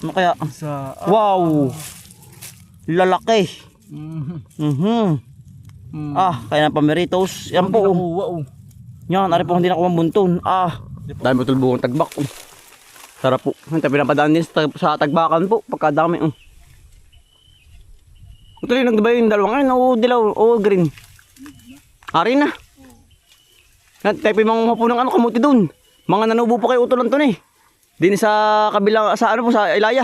Ano kaya? Sa... Wow! Lalaki. Kaya na pameritos. Yan po. Yan, ari po hindi nakuha bunton. Dami po tulbungan tagbak. Sarap po. Hintay pinapadaan din sa tagbakan po. Pagkadami. Ito rin, nagdiba yung dalawang ayun. Dilaw, green. Ari na. Tayo po yung mga punong kamuti dun. Mga nanubo po kayo utulan to eh. Din sa kabilang, sa sa Ilaya.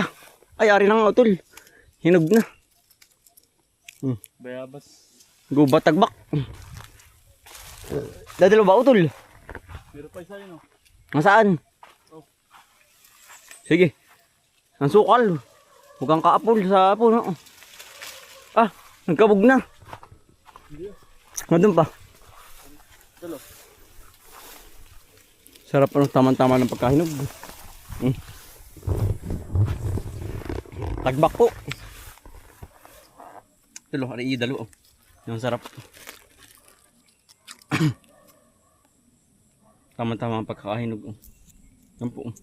Ay, ari na nga utol. Hinog na. Bayabas. Gubat tagbak. Dadalo ba utol? Pero pa isa yun Nasaan? Sige. Ang sukal. Huwag kang kaapol sa puno. Nagkabog na. Madun pa. Sarap tamang-tama ng pagkahinog. Tagbak po. Dalo, dalo. Yung sarap. Tama-tama ang pagkakahinog. Yan po.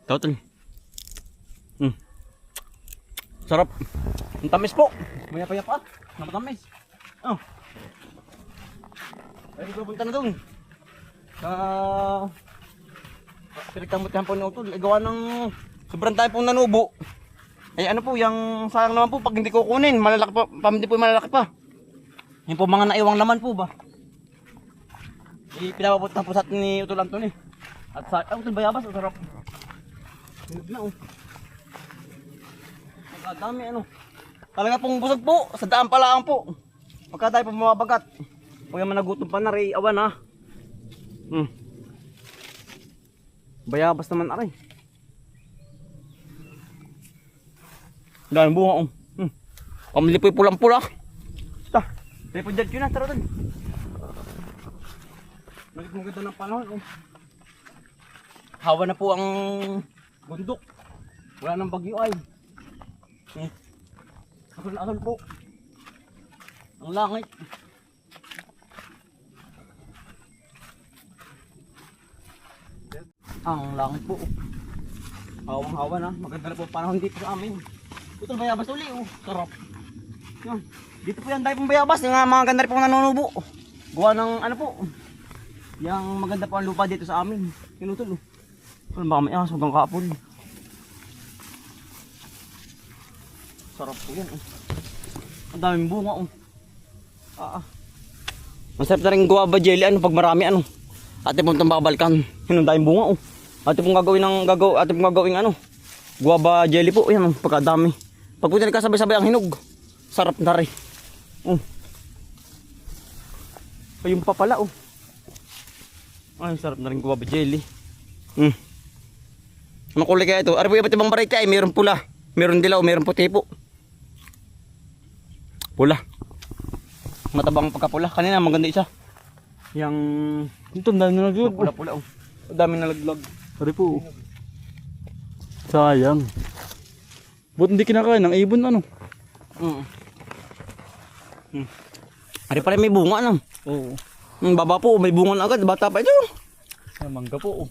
Total. Sarap. Ang tamis po. Maya-paya pa. Napatamis. Ay, pupunta na doon. Pinagtamutihan po ng utol. Gawa ng sobrang tayo pong nanubo. Ay ano po, yung sayang naman po pag hindi kukunin. Malalaki pa. Hindi po malalaki pa. Yung po mga naiwang laman po ba. Pinapapunta po sa atin ni Utol Anthony. At sa Utol Bayabas, sarap. Hinog na Pagkadami Talaga pong busog po. Sa daan pala po. Pagka tayo po mababagat. Pag naman nagutom pa na rin, awan Bayabas naman aray. Dahil bunga Pamili po yung pulang-pula. Tayo po dyan na, tara doon. Maganda ng panahon Hawa na po ang bundok. Wala nang bagyo ay. Asol po. Ang langit. Ang langit po. Hawang-hawa na. Maganda na po panahon dito sa amin. Ito bayabas uli Sarap. Yan. Dito po yan tayo pong bayabas. Yung mga ganda rin pong nanunubo. Gawa ng po. Yang maganda po ang lupa dito sa amin. Tinutol baka may ahas. Huwag kang kaapol. Sarap po yan Ang daming bunga Masarap na rin guava jelly pag marami Ate pong tambabalkan. Ang daming bunga Ate pong gagawin guava jelly po. Yan pagkadami. Pag po nagkasabay-sabay ang hinog. Sarap na rin. Ayun pa pala Ay sarap na rin guava jelly. Ano kulay kaya ito? Ano po yung iba't ibang variety ay mayroon pula, mayroon dilaw, mayroon puti po. Pula. Matabang pagkapula. Kanina maganda isa. Yang ito dami na nalaglag. Pula-pula Dami na nalaglag. Pare po. Sayang. Buti hindi kinakain ng ibon Ari pala may bunga Oo. Baba po may bunga na agad. Bata pa ito. Sa mangga po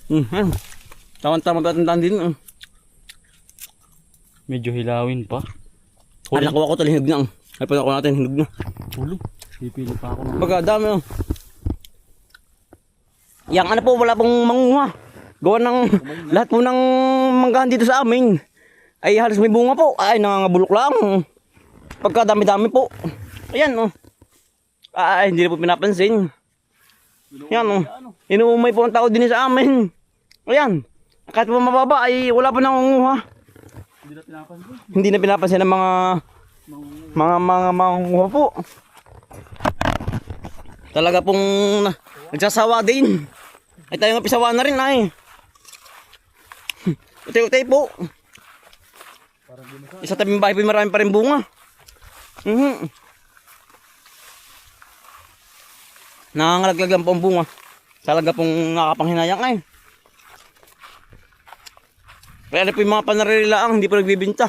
Tama-tama tatandaan din Medyo hilawin pa. Ay nakuha ko hinog na Ay panakuha natin hinog na. Huli. Pipili pa ako Pagkadami Yang po wala pong manguha. Gawa ng lahat po ng manggahan dito sa amin ay halos may bunga po. Ay nangangabulok lang. Pagkadami-dami po. Ayan Ay hindi na po pinapansin. Yan Inuumay po ang tao din sa amin. Ayan. Kahit po mababa ay wala po nangunguha. Hindi na pinapansin ng mga mangunguha po. Talaga pong nagsasawa din. Ay tayo nga pisawa na rin ay. Utay-utay po. Isa tabing bahay po marami pa rin bunga. Nangangalaglag lang po ang bunga. Talaga pong nakapanghinayang ay. Kaya po yung mga panarililaang hindi po nagbibinta.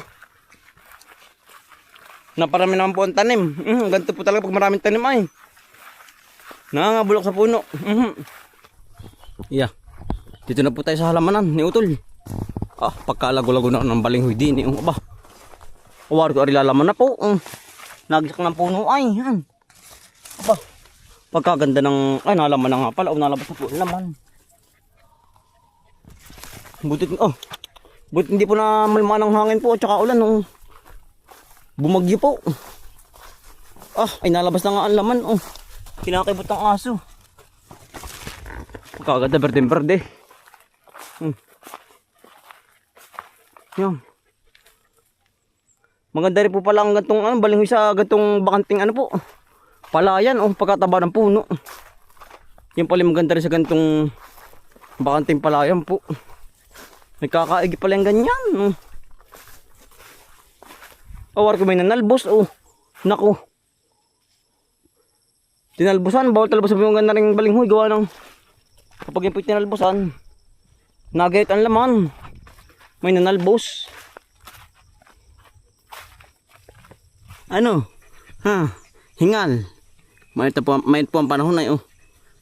Naparami naman po ang tanim. Ganito po talaga pag maraming tanim ay. Nangangabulok sa puno. Yeah. Dito na po tayo sa halamanan ni Utol. Pagkalago-lago na ng balinghoy din. Aba. Awari ko arilalaman na po. Nagisak ng puno ay. Yan. Aba. Pagkaganda ng... Ay, nalaman na nga pala. Nalabas na po naman. Butit hindi po na malmaan ng hangin po. At saka ulan. Bumagyo po. Ay nalabas na nga ang laman. Kinakibot ng aso. Pagkaganda berde-berde. Yan. Maganda rin po pala ang gantong balinghoy sa gantong bakanting po. Palayan pagkataba ng puno. Yan pala maganda rin sa gantong bakanting palayan po. May kakaigi pala yung ganyan. Awar ko may nanalbos. Naku. Tinalbusan. Bawal talbusan yung ganda rin balinghoy. Gawa ng kapag yung po tinalbusan. Nagayat ang laman. May nanalbos. Hingal. May po ang panahon ay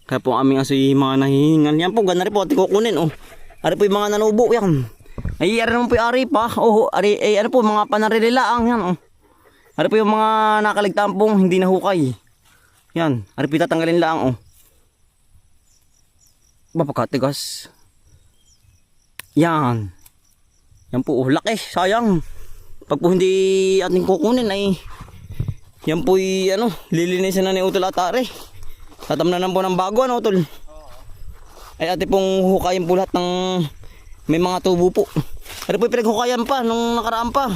Kaya po aming asoy mga nahihingal. Yan po, ganda rin po. Ati kukunin Ari po yung mga nanubo yan. Ay ari naman po yung ari pa. Ari po mga panarililaang yan. Ari po yung mga nakaligtaan pong hindi nahukay. Yan. Ari po tatanggalin lang Bapakatigas. Yan. Yan po laki. Sayang. Pag po hindi ating kukunin ay yan po lilinisin na ni Utol at Ari. Tatamnan po ng bago Utol. Ay ate pong hukayin po lahat ng may mga tubo po. Pero po pinaghukayan pa nung nakaraan pa.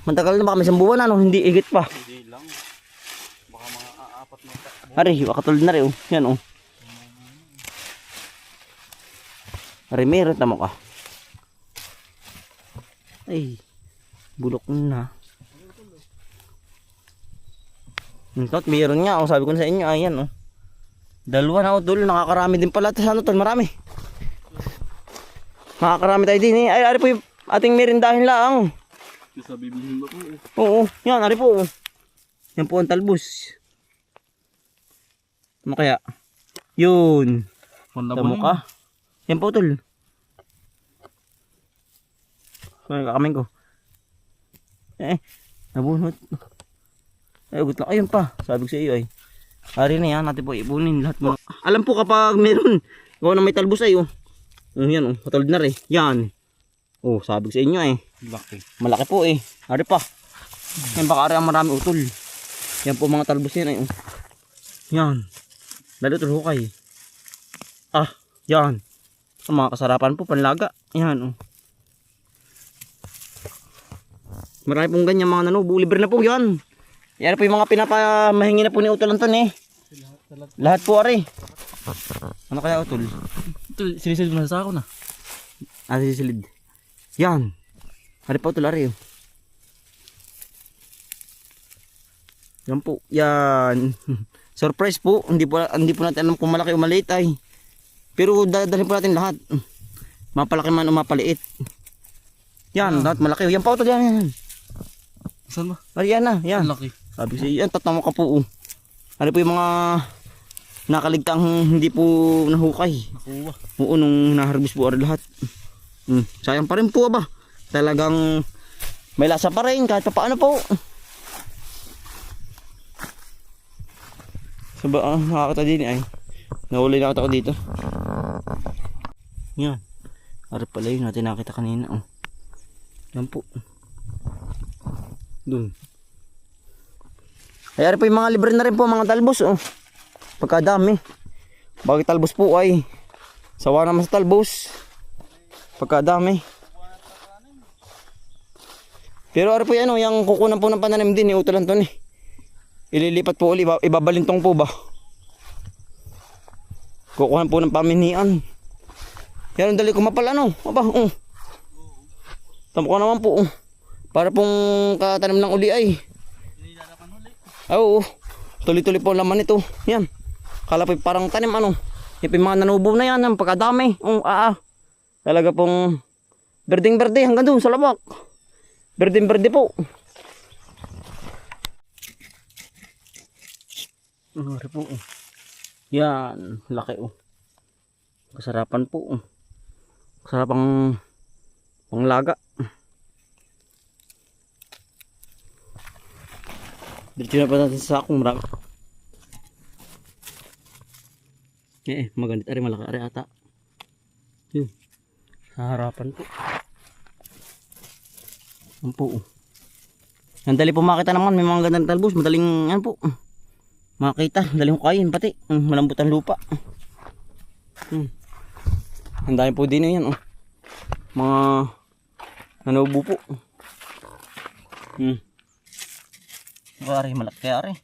Matagal na baka may isang buwan hindi igit pa. Hindi lang. Baka mga 4 na takbo. Ari, katulad na rin Yan Ari, meron tamo ka. Ay, bulok na. Tot, meron nga sabi ko na sa inyo, ayan Dalawa na Utol, nakakarami din pala. Tapos Tol, marami. Nakakarami tayo din Ay, ari po yung ating merindahin lang. Sa bibilhin mo po Oo, yan, ari po Yan po ang talbos. Ano kaya? Yun. Tamo ka. Yan po Tol. So, kakamin ko. Nabunot. Ugot lang. Ayun pa. Sabi ko sa iyo Ari na yan, natin po ipunin lahat mo. Alam po kapag meron, gawa na may talbos yan katulad na rin. Yan. Sabi ko sa inyo Laki. Malaki po Ari pa. Yan baka ari ang marami Utol. Yan po mga talbos yan Yan. Dali Utol hukay. Yan. Ang mga kasarapan po, panlaga. Yan Marami pong ganyan mga nanubo. Libre na po yan. Yan po yung mga pinapamahingi na po ni Utol Anton Lahat po ari. Ano kaya Utol? Ito, sinisilid mo na sa ako na. Sinisilid. Yan. Ari po Utol ari Yan po. Yan. Surprise po. Hindi po natin alam kung malaki o maliit Pero dadalhin po natin lahat. Mapalaki man o mapaliit. Yan. Lahat malaki. Yan po Utol yan. Saan ba? Ari yan Yan. Laki. Sabi siya, yan, tatama ka po Ano po yung mga nakaligtang hindi po nahukay. Nakuha. Nung naharbis po lahat. Sayang pa rin po Talagang may lasa pa rin kahit pa paano po. Nakakata din nahuli na ako dito. Yan. Ari pala yun natin nakita kanina Yan po. Dun. Ay, po yung mga libre na rin po mga talbos Pagkadami. Bakit talbos po sawa naman sa talbos. Pagkadami. Pero ari po yan yung kukunan po ng pananim din ni Utol Anton Ililipat po ulit. Ibabalintong po ba? Kukunan po ng paminian. Yan ang dali kumapal Tamo ko naman po para pong katanim ng uli Oo. Tuloy-tuloy po ang laman nito. Yan. Kala po parang tanim Yung mga nanubo na yan. Pagkadami. Talaga pong berdeng-berde hanggang doon sa labak. Berdeng-berde po. Ano po Yan. Laki Kasarapan po. Kasarapang Panglaga. Diretso na pa natin sa sakong marami. Magandit ari malaki ari ata. Yun. Sa harapan po. Yan po. Ang dali po makita naman, may mga gandang talbos, madaling yan po. Makita, daling hukayin pati. Malambot ang lupa. Ang dami po din yan. Mga nanubo po. Ari, malaki ari.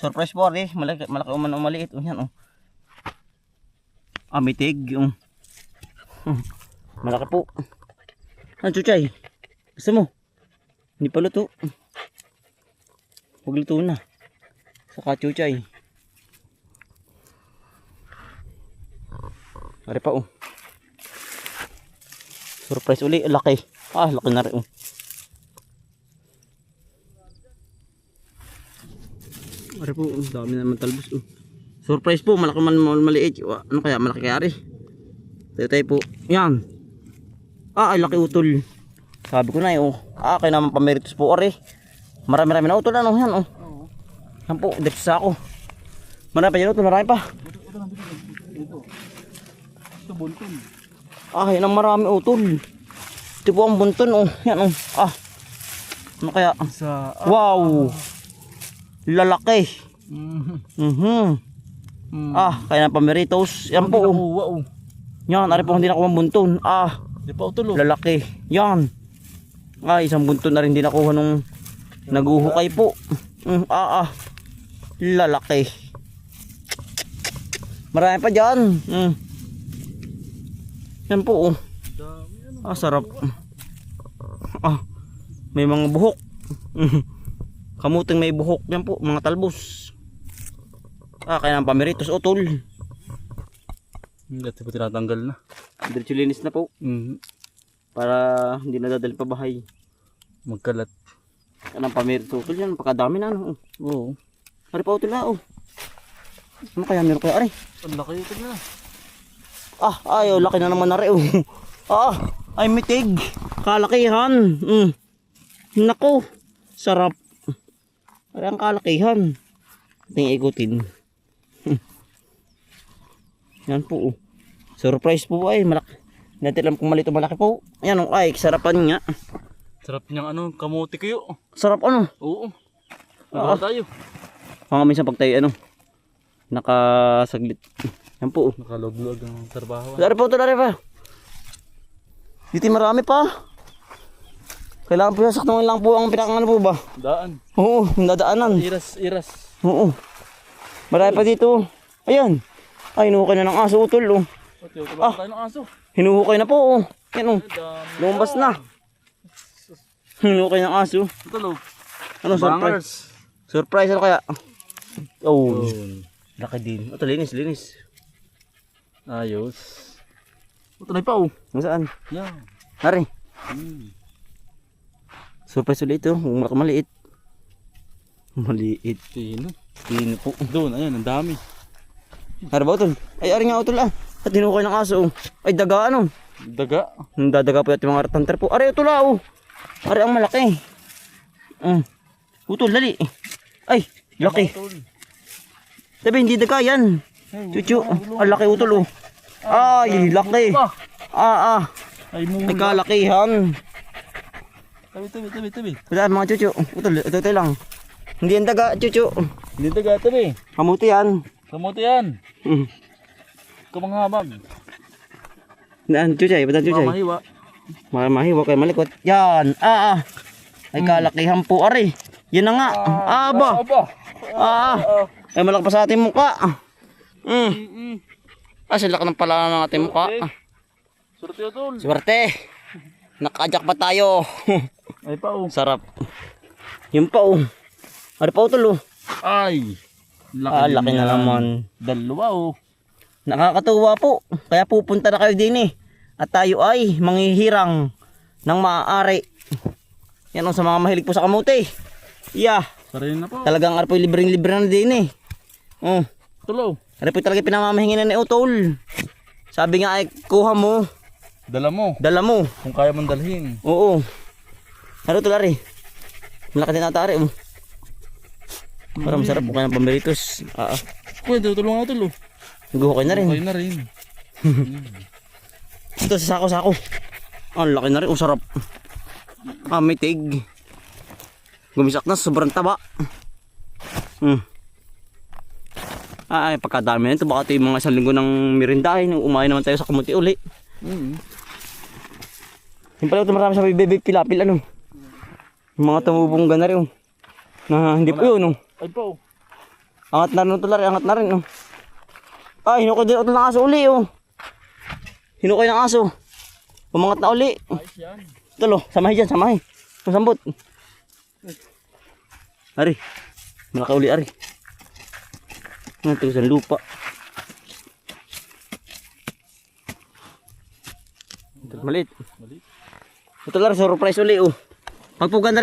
Surprise po ari, malaki man o maliit. Yan mitig. Malaki po. Ano chuchay? Gusto mo? Hindi pa luto. Huwag luto na. Saka chuchay. Ari pa Surprise uli, laki. Laki na rin Ari po, dami naman talbos Surprise po, malaki man maliit. Ano kaya, malaki kaya ari. Tayo po. Yan. Ay laki utol. Sabi ko na kaya naman pameritos po ari. Marami-rami na utol yan Yan po, dito sa ako. Marami pa yan utol, marami pa. Ito bunton. Yan ang marami utol. Ito po ang bunton Yan Ano kaya? Wow. Lalaki. Kaya na pameritos. Yan po. Yan, ari po hindi nakuha bunton. Di pa utol Lalaki. Yan. Isang bunton na rin din nakuha nung naguhukay po. Lalaki. Marami pa dyan. Yan po sarap. May mga buhok. Kamuting may buhok. Yan po, mga talbos. Kaya ng pameritos utol. Dati po tinatanggal na. Diretso linis na po. Para hindi na dadali pa bahay. Magkalat. Kaya ng pameritos utol yan. Pakadami na Oo. Ari pa utol na Ano kaya meron kaya ari? Ang laki ito na. Laki na naman na rin ay mitig. Kalakihan. Nako. Sarap. Ari ang kalakihan. Tingin ikutin. Yan po Surprise po malaki. Hindi alam kung malito malaki po. Ayan sarapan nga. Sarap niyang kamote kayo. Sarap Oo. Nagawa tayo. Mga minsan pag tayo nakasaglit. Yan po Nakalog-log ang trabaho. Dari pa. Dito marami pa. Kailangan po sasaktuhan lang po ang pinakangano po ba? Daan. Oo, nadaanan. Iras. Oo. Marami pa dito. Ayan. Hinuhukay na ng aso utol tayo ng aso. Hinuhukay na po Yan lumabas na. Hinuhukay ng aso. Ito Ano surprise? Surprise kaya? Laki din. Ito linis. Ayos. Ito na pa Saan? Yan. Hari. Surprise ulit Kung maliit. Maliit. Tino po. Doon, ayan, ang dami. Hari ba utol? Ay, ari nga utol At hinukay ng aso Ay, daga Daga. Dadaga po yung mga ratanter po. Ari utol Ari ang malaki. Utol, dali. Ay, laki. Sabi, hindi daga yan. Chuchu. Ang laki utol Ay, laki. Ay, May kalakihan. Tabi. Wala mga chuchu. Utol, ito lang. Hindi yan daga, chuchu. Hindi daga, tabi. Kamuti yan. Kamote yan. Kamanghabag. Naan, chuchay, ba't chuchay? Mahiwa. Mahiwa kayo malikot. Yan, Ay kalakihan po, ari. Yan na nga. Aba. Ay malaki pa sa ating mukha. Sila ka ng pala ng ating mukha. Swerte utol. Swerte. Nakajak pa tayo. Ay pa Sarap. Yun pa Ari pa utol Ay. Laki na naman. Dalawa Nakakatuwa po. Kaya pupunta na kayo din At tayo ay manghihirang ng maaari. Yan sa mga mahilig po sa kamote. Sarili na po. Talagang ari po libreng-libre na din Tulo. Ari po talaga pinamamahingi na ni utol. Sabi nga ay kuha mo. Dala mo. Dala mo. Kung kaya mong dalhin. Oo. Ano to lari? Malaki din ata ari. Para masarap kung kaya ng pamiritos. Kuya, tutulungan ako tulo. Nag-hukay na rin. Okay na rin. Ito sa sako-sako. Ang laki na rin. Ang sarap. May tig. Gumisak na. Sobrang taba. Ay, pagkadami na ito. Baka ito yung mga 1 linggo ng merindahin. Umain naman tayo sa kamuti uli. Yung pala ito marami sa bebe pilapil ano. Yung mga tumubong gana rin. Na hindi po yun. Ay po. Angat na rin ito lari. Angat na rin. Ay, hinukay din ito ng aso uli. Hinukay ng aso. Pumangat na uli. Ayos yan. Ito lo. Samahay dyan. Samahay. Masambot. Ari. Malaki uli ari. Ito sa lupa. Ito maliit. Ito lang surprise uli Pagpuga na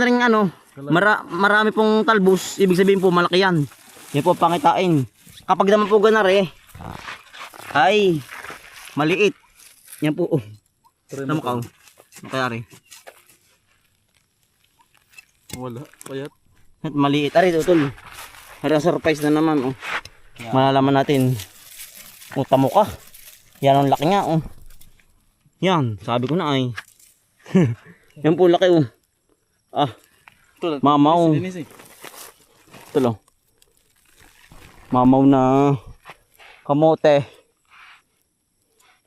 rin ano, marami pong talbos, ibig sabihin po malaki yan. Yan po pangitain. Kapag naman puga na rin, ay maliit. Yan po. Tama ka. Kaya rin. Wala. Payat. At maliit. Ari tutol. Ari surprise na naman Malalaman natin. Tamo ka. Yan ang laki nga Yan, sabi ko na ay. Yan po laki Mamaw. Ito lo. Mamaw na kamote.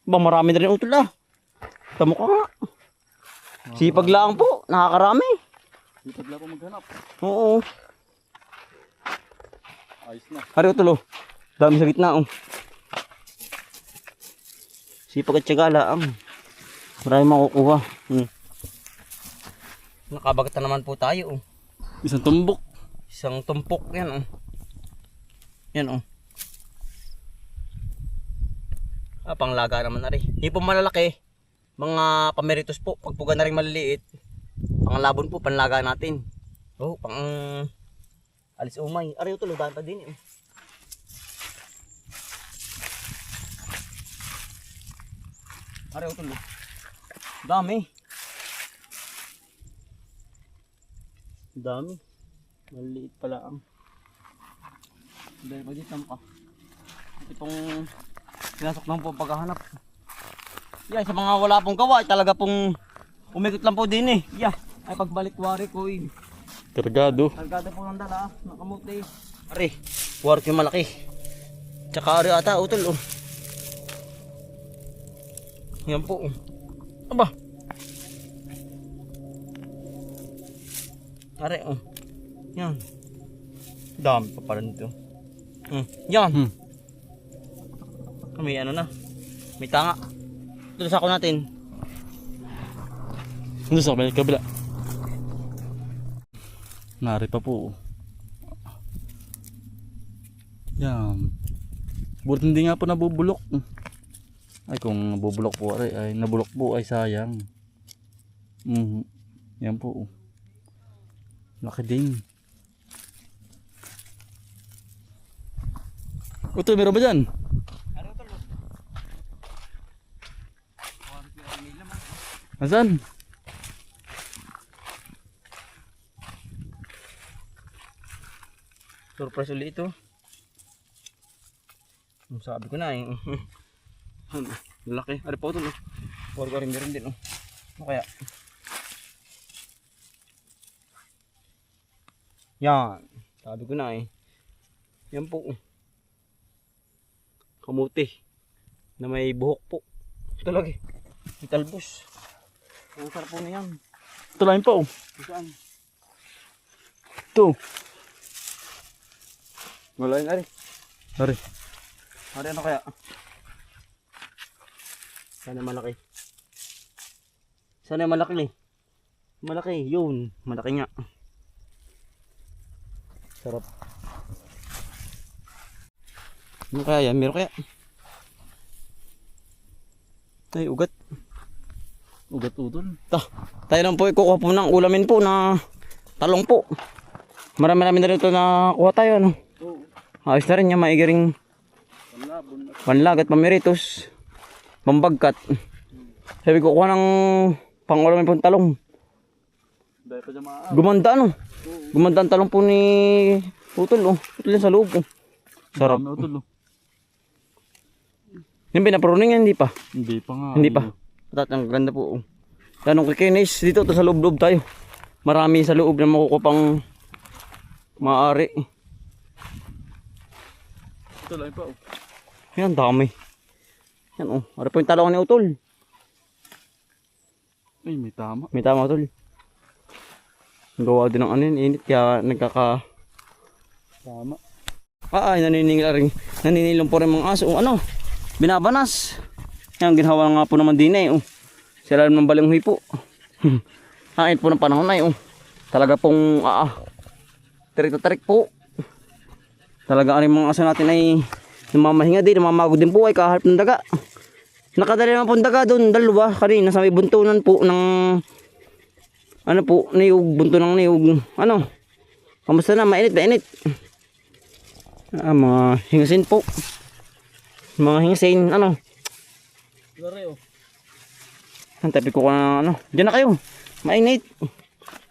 Marami na rin utol Tamo ka nga. Sipag lang po, nakakarami. Sipag lang po maghanap. Oo. Ayos na. Hari utol Dami sa gitna Sipag at tiyaga lang. Marami makukuha. Nakabagat na naman po tayo Isang tumbok. Isang tumpok yan Yan panglaga naman na rin. Hindi po malalaki. Mga pameritos po. Pag puga na rin maliliit. Panglabon po, panlaga natin. Pang alis umay. Ari ito, dami pa din Ari ito, dami. Dami. Maliit pala Dahil pa dito ka. Itong pinasok lang po paghahanap. Yan, sa mga wala pong gawa, talaga pong umikot lang po din Ay pagbalik wari ko Kargado. Kargado po ng dala, nakamuti. Ari, wari ko yung malaki. Tsaka ari ata, utol Yan po Aba. Ari Yan. Dami pa pala nito. Yan. May ano na. May tanga. Ito sa ako natin. Ito sa kabila. Nari pa po. Yan. Buti hindi nga po nabubulok. Ay kung nabubulok po ay nabulok po ay sayang. Yan po. Laki din. Ito, meron ba dyan? Asan? Surprise ulit ito. Sabi ko na laki. Ari pa ito Huwag rin din Ano kaya? Yan. Sabi ko na Yan po kamuti na may buhok po. Ito lagi. May talbos. Ang sarap po na yan. Ito lang po. Saan? Ito. Wala yun ari. Ari. Ari ano kaya? Sana malaki. Sana malaki Malaki. Yun. Malaki nga. Sarap. Ano kaya yan? Meron kaya? Ay, ugat. Ugat udol. Tayo lang po ikukuha po ng ulamin po na talong po. Marami na rin ito na kuha tayo. Ayos na rin niya. Maigiring panlag at pamiritos. Pambagkat. Sabi ko kuha ng pang-ulam pong talong. Dahil pa dyan Gumanda ano. Gumanda ang talong po ni Utol oh. Utol yan sa loob oh. Sarap. Dami utol oh. Yung pinapruning yan, hindi pa. Hindi pa nga. Hindi pa. Ang ganda po oh. Tanong kay Kenis, dito to sa loob-loob tayo. Marami sa loob na makukupang maaari. Ito lang pa oh. Yan, dami. Yan oh. Ano po yung talong ni Utol? Ay, may tama. May tama Utol. Gawa din ng ano yun, init kaya nagkaka... Tama. Ay, naninilong po rin mga aso. Oh, ano? Binabanas. Yan, ginawa nga po naman din eh. Oh. Sila ng balinghoy po. Hangit po ng panahon na eh. Oh. Talaga pong, tarik na tarik po. Talaga ang mga aso natin ay namamahinga din, namamago din po ay kaharap ng daga. Nakadali naman po ng daga doon, dalawa kanina sa may buntunan po ng, ano po, niyog, bunto ng niyog. Ano? Kamusta na? Mainit, mainit. Mga hingasin po. Mga hingasin, ano? Lari oh. Ang tapi ko na, ano? Diyan na kayo. Mainit.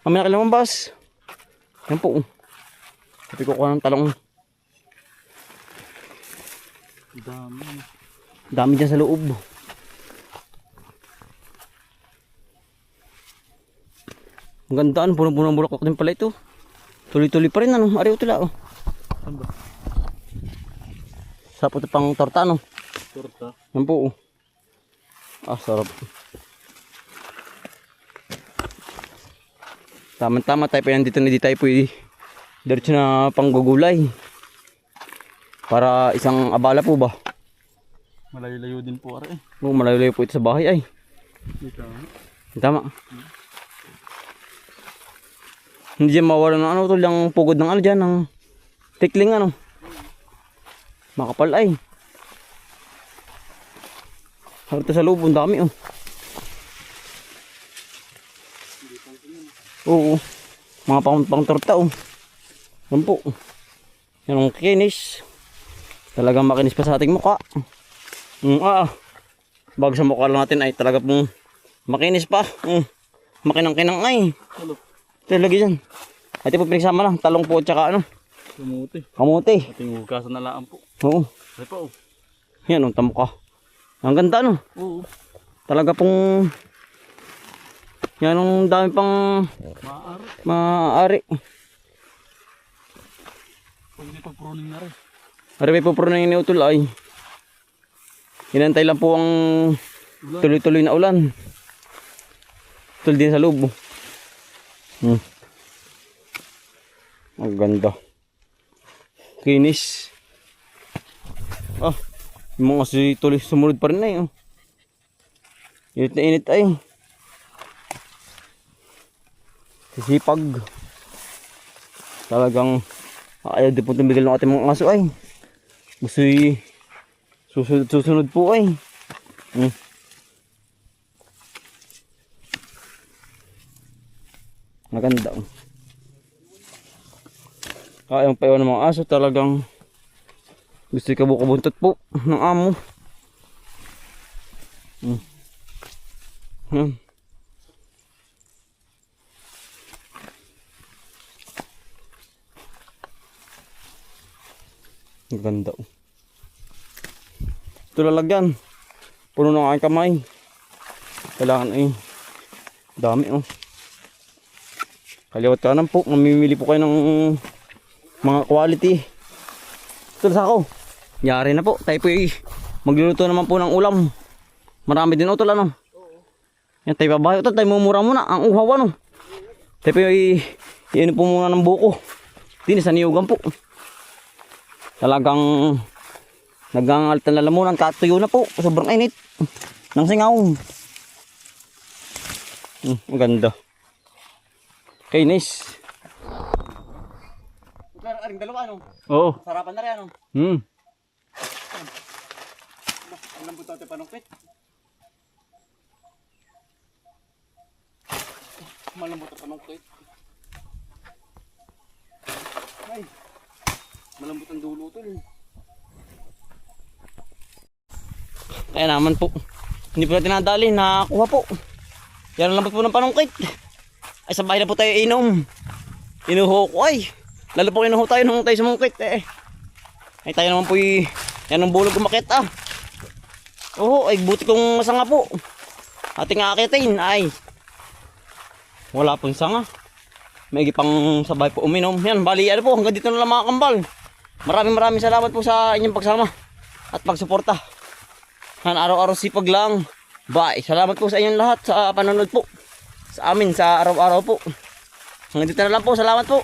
Kami na kayo lumabas. Yan po. Tapi ko ng talong. Dami. Dami dyan sa loob. Ang gandaan. Punong-punong bulak din pala ito. Tuloy-tuloy pa rin, ano? Ari utula, oh. Saan ba? Sarap ito pang torta, no? Torta. Yan po, oh. Sarap. Tama-tama tayo pa yan dito na di tayo pwede. Diretso na panggugulay. Para isang abala po ba? Malayo-layo din po ara eh. Oo, malayo-layo po ito sa bahay ay. Ito. Tama. Hindi dyan mawala ng ano tol, yung pugod ng ano dyan, ng tikling ano. Makapal ay. Harito sa loob, ang dami oh. Oo. Mga pang torta oh. Yan po. Yan ang kinis. Talagang makinis pa sa ating mukha. Bago sa mukha lang natin ay talaga pong makinis pa. Makinang-kinang ay. Hello. Talaga dyan. At po pinagsama lang. Talong po at saka ano. Kamuti. Kamuti. Ating hugasan na lang po. Oo. Ay pa oh. Yan ang tamukha. Ang ganda no. Oo. Talaga pong yan ang dami pang Maaari. maaari. Pag hindi pag-pruning na rin. Ari may puprunin ni Utol ay. Inantay lang po ang tuloy-tuloy na ulan. Utol din sa loob. Ang ganda. Kinis. Yung mga tuloy sumunod pa rin na eh. Init na init ay. Sisipag. Talagang ayaw din po tumigil ng ating mga aso ay. Gusto'y susunod po ay. Maganda. Kaya ang payaw ng mga aso talagang gusto'y kabukabuntot po ng amo. Yan. Ang ganda oh. Ito lalagyan. Puno ng aking kamay. Kailangan ay dami oh. Kaliwat kanan po. Mamimili po kayo ng mga quality. Ito sa ako. Yari na po. Tayo po ay magluluto naman po ng ulam. Marami din utol ano. Yan tayo babayo. Tayo mumura muna. Ang uhaw ano. Tayo po ay iyan po muna ng buko. Dinis sa niyugan po. Talagang nagangalit na lalamunan, katuyo na po, sobrang init ng singaw. Ang ganda. Kinis. Aring dalawa ano? Oo. Sarapan na rin ano? Ang lambot natin panungkit. Malambot na panungkit. Ay. Malambot ang dulo ito eh. Kaya naman po Hindi po natin nadali, nakakuha po. Yan ang lambat po ng panungkit. Ay sa bahay na po tayo inom. Inuho ko ay. Lalo po inuho tayo nung tayo sumungkit eh. Ay tayo naman po yan ang bulog umakit ah. Oo, ay buti kong masanga po. Ating aakitin ay. Wala pong sanga. May pang sabay po uminom. Yan, bali ano po, hanggang dito na lang mga kambal. Maraming salamat po sa inyong pagsama at pagsuporta. Araw-araw sipag lang. Bye. Salamat po sa inyong lahat sa panonood po. Sa amin sa araw-araw po. Hanggang dito na lang po. Salamat po.